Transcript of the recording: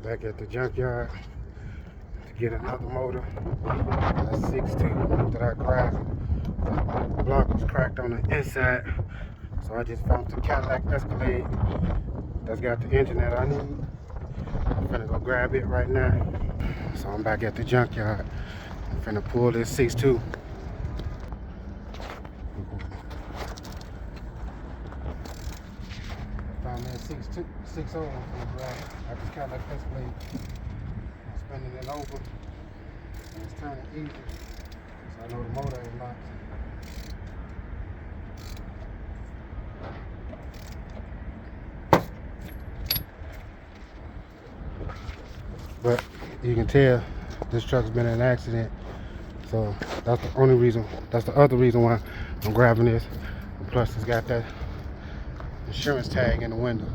Back at the junkyard to get another motor. That's 6.2 that I grabbed. The block was cracked on the inside, so I just found the Cadillac Escalade that's got the engine that I need. I'm finna go grab it right now. So I'm back at the junkyard. I'm finna pull this 6.2. Found that 6.0 I'm finna grab it. I just Cadillac Escalade. I'm spinning it over. And it's turning easy. So I know the motor is locked. But you can tell this truck's been in an accident. So that's the only reason, that's the other reason why I'm grabbing this. And plus it's got that insurance tag in the window.